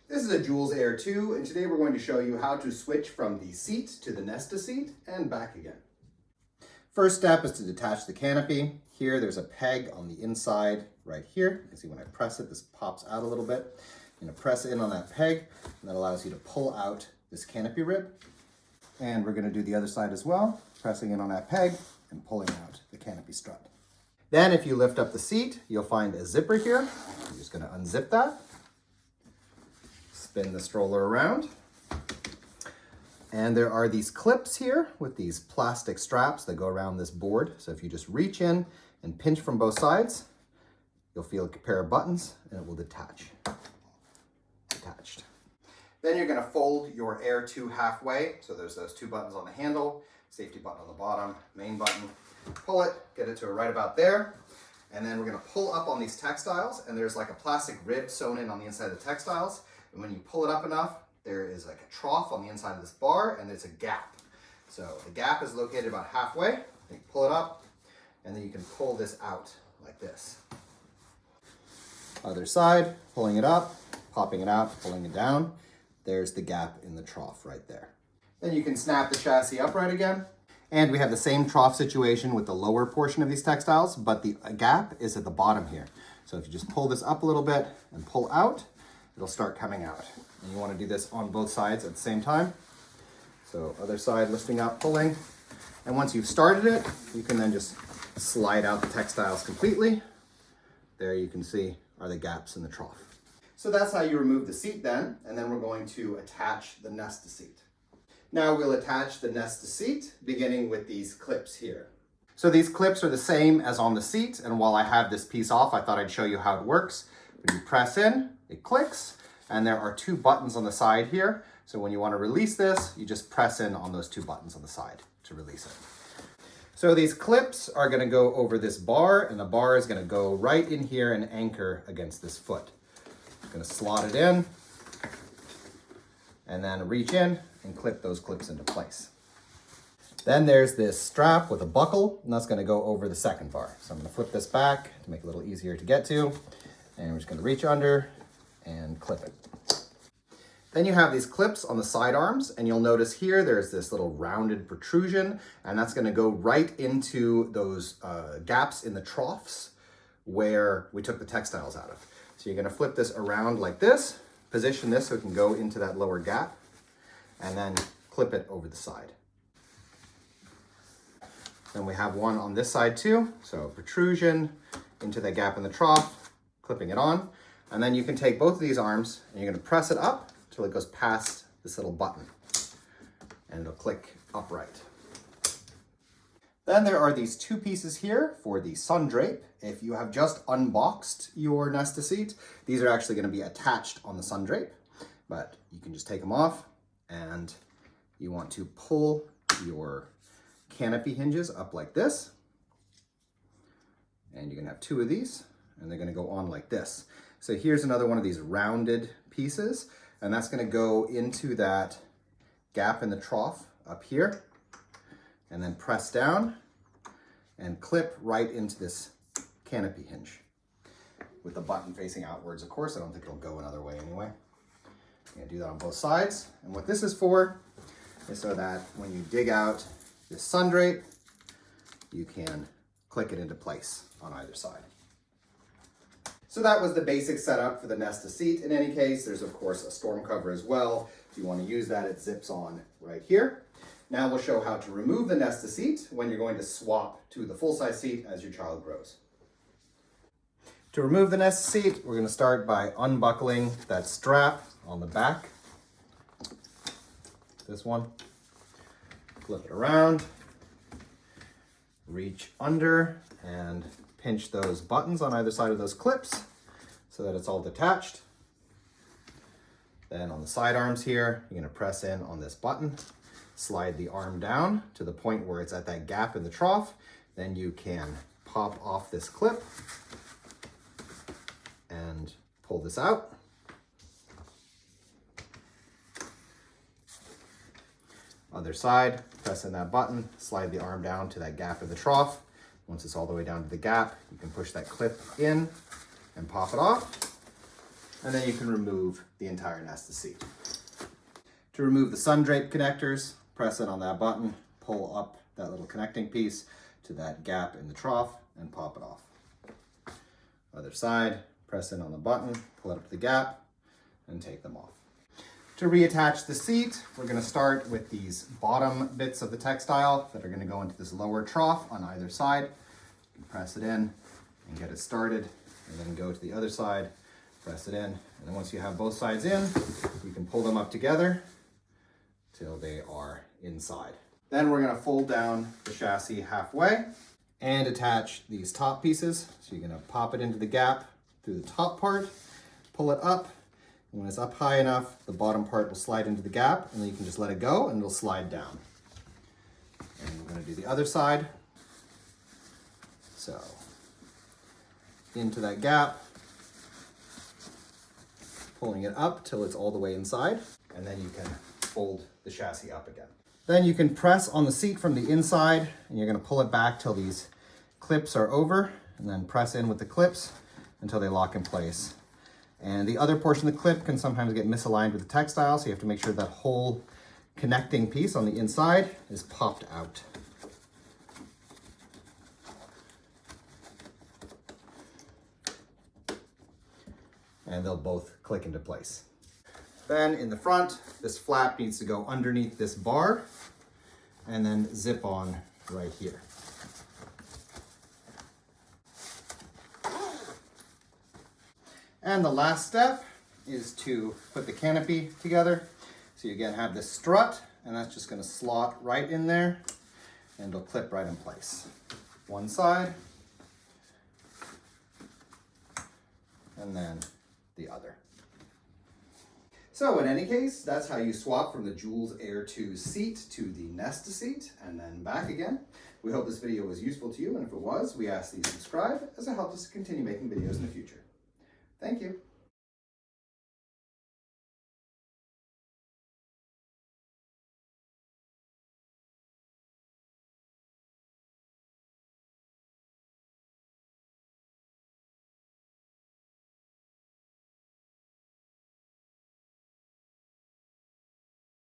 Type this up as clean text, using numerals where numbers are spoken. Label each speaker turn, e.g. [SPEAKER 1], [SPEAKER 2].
[SPEAKER 1] This is a Joolz Aer 2, and today we're going to show you how to switch from the seat to the Nesta seat and back again. First step is to detach the canopy. Here there's a peg on the inside right here. You can see when I press it, this pops out a little bit. I'm going to press in on that peg, and that allows you to pull out this canopy rib. And we're going to do the other side as well, pressing in on that peg and pulling out the canopy strut. Then if you lift up the seat, you'll find a zipper here. I'm just going to unzip that. Spin the stroller around. And there are these clips here with these plastic straps that go around this board. So if you just reach in and pinch from both sides, you'll feel a pair of buttons and it will detach. Detached. Then you're going to fold your Aer 2 halfway. So there's those two buttons on the handle, safety button on the bottom, main button. Pull it, get it to right about there. And then we're going to pull up on these textiles, and there's like a plastic rib sewn in on the inside of the textiles. And when you pull it up enough, there is like a trough on the inside of this bar, and there's a gap. So the gap is located about halfway. You pull it up, and then you can pull this out like this. Other side, pulling it up, popping it out, pulling it down. There's the gap in the trough right there. Then you can snap the chassis upright again. And we have the same trough situation with the lower portion of these textiles, but the gap is at the bottom here. So if you just pull this up a little bit and pull out, it'll start coming out. And you want to do this on both sides at the same time. So other side, lifting up, pulling. And once you've started it, you can then just slide out the textiles completely. There you can see are the gaps in the trough. So that's how you remove the seat then, and then we're going to attach the Nesta seat. Now we'll attach the Nesta seat, beginning with these clips here. So these clips are the same as on the seat, and while I have this piece off, I thought I'd show you how it works. When you press in, it clicks, and there are two buttons on the side here. So when you want to release this, you just press in on those two buttons on the side to release it. So these clips are going to go over this bar, and the bar is going to go right in here and anchor against this foot. I'm going to slot it in, and then reach in and clip those clips into place. Then there's this strap with a buckle, and that's going to go over the second bar. So I'm going to flip this back to make it a little easier to get to, and we're just going to reach under and clip it. Then you have these clips on the side arms, and you'll notice here there's this little rounded protrusion, and that's going to go right into those gaps in the troughs where we took the textiles out of. So you're going to flip this around like this, position this so it can go into that lower gap, and then clip it over the side. Then we have one on this side too. So protrusion into that gap in the trough, clipping it on. And then you can take both of these arms and you're going to press it up till it goes past this little button, and it'll click upright. Then there are these two pieces here for the sun drape. If you have just unboxed your Nesta seat, these are actually going to be attached on the sun drape, but you can just take them off, and you want to pull your canopy hinges up like this. And you're going to have two of these, and they're going to go on like this. So here's another one of these rounded pieces, and that's going to go into that gap in the trough up here, and then press down and clip right into this canopy hinge with the button facing outwards. Of course, I don't think it'll go another way anyway. I'm going to do that on both sides. And what this is for is so that when you dig out this sun drape, you can click it into place on either side. So that was the basic setup for the Nesta seat. In any case, there's of course a storm cover as well. If you want to use that, it zips on right here. Now we'll show how to remove the Nesta seat when you're going to swap to the full-size seat as your child grows. To remove the Nesta seat, we're going to start by unbuckling that strap on the back. This one. Flip it around, reach under, and pinch those buttons on either side of those clips so that it's all detached. Then on the side arms here, you're going to press in on this button, slide the arm down to the point where it's at that gap in the trough. Then you can pop off this clip and pull this out. Other side, press in that button, slide the arm down to that gap in the trough. Once it's all the way down to the gap, you can push that clip in and pop it off. And then you can remove the entire Nesta seat. To remove the sun drape connectors, press it on that button, pull up that little connecting piece to that gap in the trough and pop it off. Other side, press in on the button, pull it up to the gap and take them off. To reattach the seat, we're going to start with these bottom bits of the textile that are going to go into this lower trough on either side. You can press it in and get it started, and then go to the other side, press it in, and then once you have both sides in, you can pull them up together till they are inside. Then we're going to fold down the chassis halfway and attach these top pieces. So you're going to pop it into the gap through the top part, pull it up. When it's up high enough, the bottom part will slide into the gap, and then you can just let it go and it'll slide down. And we're going to do the other side. So into that gap, pulling it up till it's all the way inside, and then you can fold the chassis up again. Then you can press on the seat from the inside, and you're going to pull it back till these clips are over, and then press in with the clips until they lock in place. And the other portion of the clip can sometimes get misaligned with the textile, so you have to make sure that whole connecting piece on the inside is popped out. And they'll both click into place. Then in the front, this flap needs to go underneath this bar and then zip on right here. And the last step is to put the canopy together. So you again have this strut, and that's just going to slot right in there, and it'll clip right in place. One side, and then the other. So in any case, that's how you swap from the Joolz Aer 2 seat to the Nesta seat, and then back again. We hope this video was useful to you, and if it was, we ask that you subscribe, as it helps us to continue making videos in the future. Thank you.